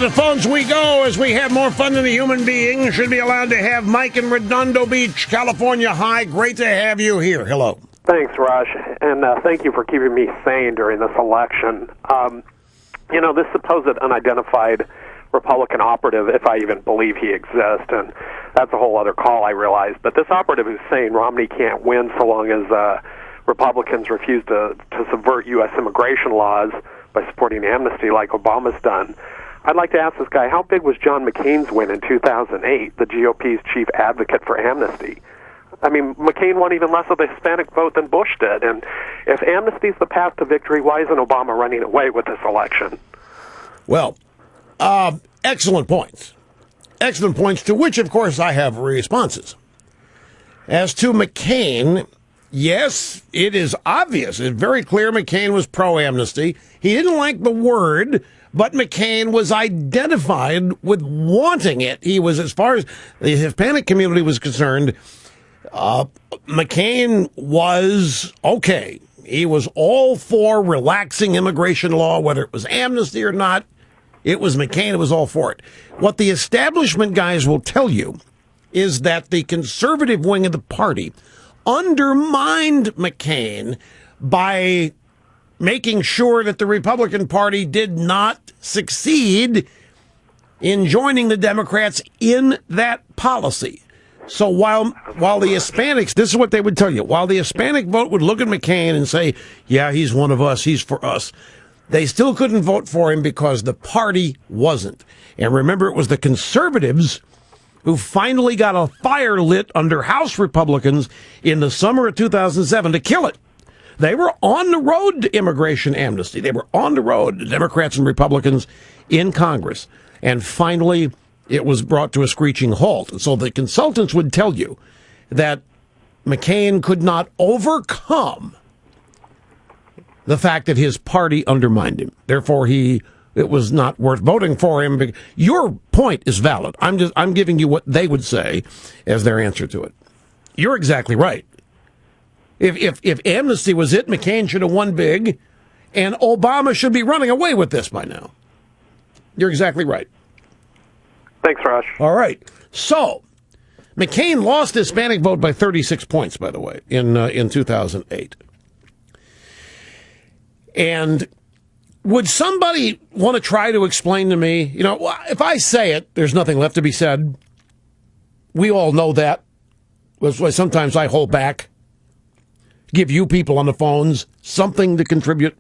to the phones we go as we have more fun than a human being should be allowed to have. Mike in Redondo Beach, California. Hi, great to have you here. Hello. Thanks, Rush, and thank you for keeping me sane during this election. This supposed unidentified Republican operative, if I even believe he exists, and that's a whole other call, I realize, but this operative is saying Romney can't win so long as Republicans refuse to subvert U.S. immigration laws by supporting amnesty like Obama's done. I'd like to ask this guy, how big was John McCain's win in 2008, the GOP's chief advocate for amnesty? I mean, McCain won even less of the Hispanic vote than Bush did. And if amnesty is the path to victory, why isn't Obama running away with this election? Well, excellent points. Excellent points, to which, of course, I have responses. As to McCain, yes, it is obvious. It's very clear McCain was pro-amnesty. He didn't like the word, but McCain was identified with wanting it. He was, as far as the Hispanic community was concerned, McCain was okay. He was all for relaxing immigration law, whether it was amnesty or not. It was McCain. It was all for it. What the establishment guys will tell you is that the conservative wing of the party undermined McCain by making sure that the Republican Party did not succeed in joining the Democrats in that policy. So while the Hispanics, this is what they would tell you, while the Hispanic vote would look at McCain and say, yeah, he's one of us, he's for us, they still couldn't vote for him because the party wasn't. And remember, it was the conservatives who finally got a fire lit under House Republicans in the summer of 2007 to kill it. They were on the road to immigration amnesty. They were on the road, the Democrats and Republicans in Congress. And finally, it was brought to a screeching halt. So the consultants would tell you that McCain could not overcome the fact that his party undermined him. Therefore, it was not worth voting for him. Your point is valid. I'm giving you what they would say as their answer to it. You're exactly right. If amnesty was it, McCain should have won big, and Obama should be running away with this by now. You're exactly right. Thanks, Rush. All right. So, McCain lost the Hispanic vote by 36 points, by the way, in 2008. And would somebody want to try to explain to me, if I say it, there's nothing left to be said. We all know that. That's why sometimes I hold back. Give you people on the phones something to contribute.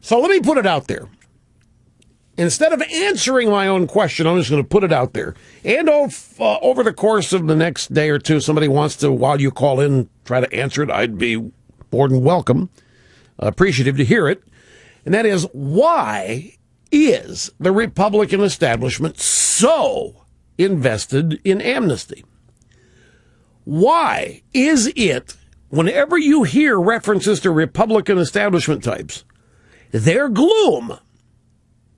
So let me put it out there. Instead of answering my own question, I'm just going to put it out there. And over the course of the next day or two, somebody wants to, while you call in, try to answer it, I'd be more than welcome, appreciative to hear it. And that is, why is the Republican establishment so invested in amnesty? Why is it, whenever you hear references to Republican establishment types, their gloom,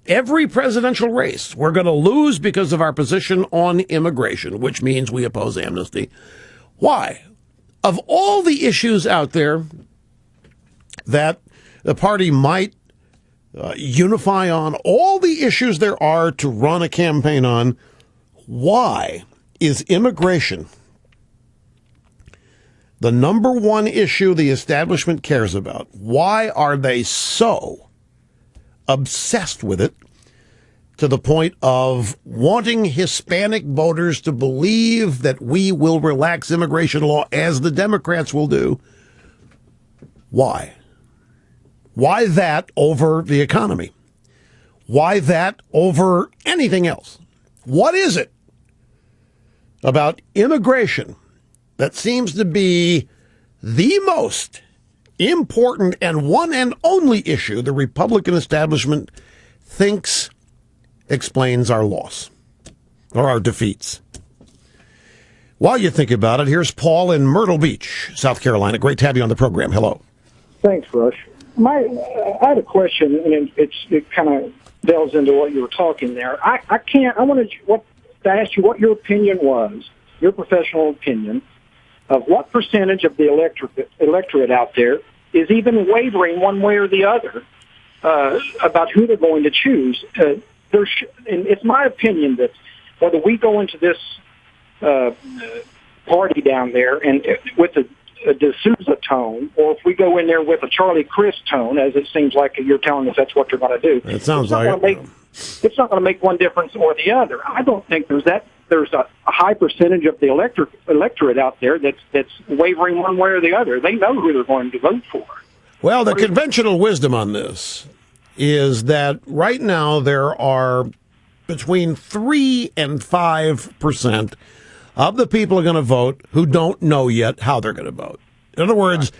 every presidential race, we're going to lose because of our position on immigration, which means we oppose amnesty. Why? Of all the issues out there that the party might unify on, all the issues there are to run a campaign on, why is immigration the number one issue the establishment cares about? Why are they so obsessed with it to the point of wanting Hispanic voters to believe that we will relax immigration law as the Democrats will do? Why? Why that over the economy? Why that over anything else? What is it about immigration that seems to be the most important and one and only issue the Republican establishment thinks explains our loss or our defeats? While you think about it, here's Paul in Myrtle Beach, South Carolina. Great to have you on the program. Hello. Thanks, Rush. I had a question, and it kind of delves into what you were talking there. I wanted to ask you what your opinion was, your professional opinion, of what percentage of the electorate out there is even wavering one way or the other about who they're going to choose. and it's my opinion that whether we go into this party down there and with a D'Souza tone, or if we go in there with a Charlie Crist tone, as it seems like you're telling us that's what you're going to do. It sounds like it's not going to make one difference or the other. I don't think there's a high percentage of the electorate out there that's wavering one way or the other. They know who they're going to vote for. Well, the conventional wisdom on this is that right now there are between 3 and 5% of the people are going to vote who don't know yet how they're going to vote. In other words,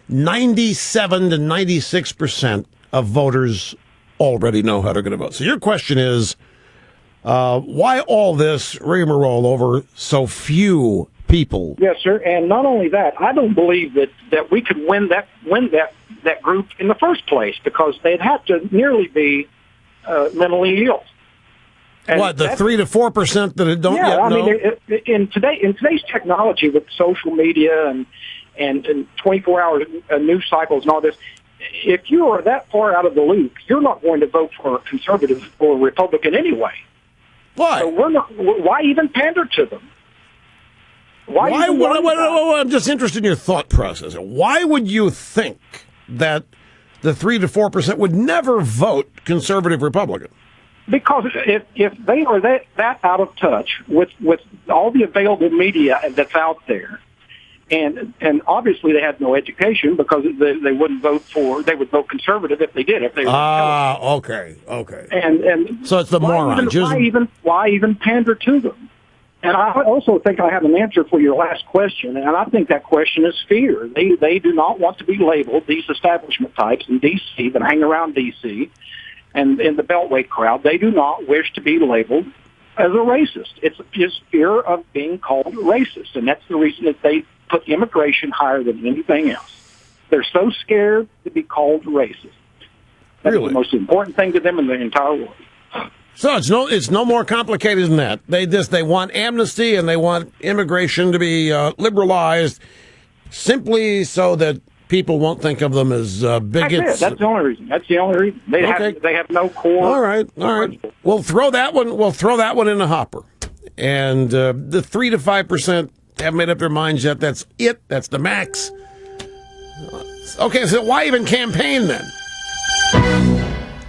97 to 96% of voters already know how they're going to vote. So your question is, why all this rigmarole over so few people? Yes, sir. And not only that, I don't believe that we could win that group in the first place, because they'd have to nearly be mentally ill. And what, the 3 to 4% that don't yet know? Yeah, I mean, in today's technology with social media and 24-hour news cycles and all this, if you are that far out of the loop, you're not going to vote for a conservative or a Republican anyway. Why? So why even pander to them? I'm just interested in your thought process. Why would you think that the 3 to 4% would never vote conservative Republican? Because if they are that out of touch with all the available media that's out there, and obviously they have no education, because they wouldn't vote they would vote conservative if they did. Okay. And so it's the morons. Why even pander to them? And I also think I have an answer for your last question, and I think that question is fear. They do not want to be labeled, these establishment types in D.C. that hang around D.C., and in the Beltway crowd, they do not wish to be labeled as a racist. It's just fear of being called racist, and that's the reason that they put immigration higher than anything else. They're so scared to be called racist. That's really the most important thing to them in the entire world. So it's no more complicated than that. They want amnesty, and they want immigration to be liberalized, simply so that people won't think of them as bigots. That's the only reason. They have no core. All right. We'll throw that one in the hopper. And the 3 to 5% haven't made up their minds yet. That's it. That's the max. Okay, so why even campaign then?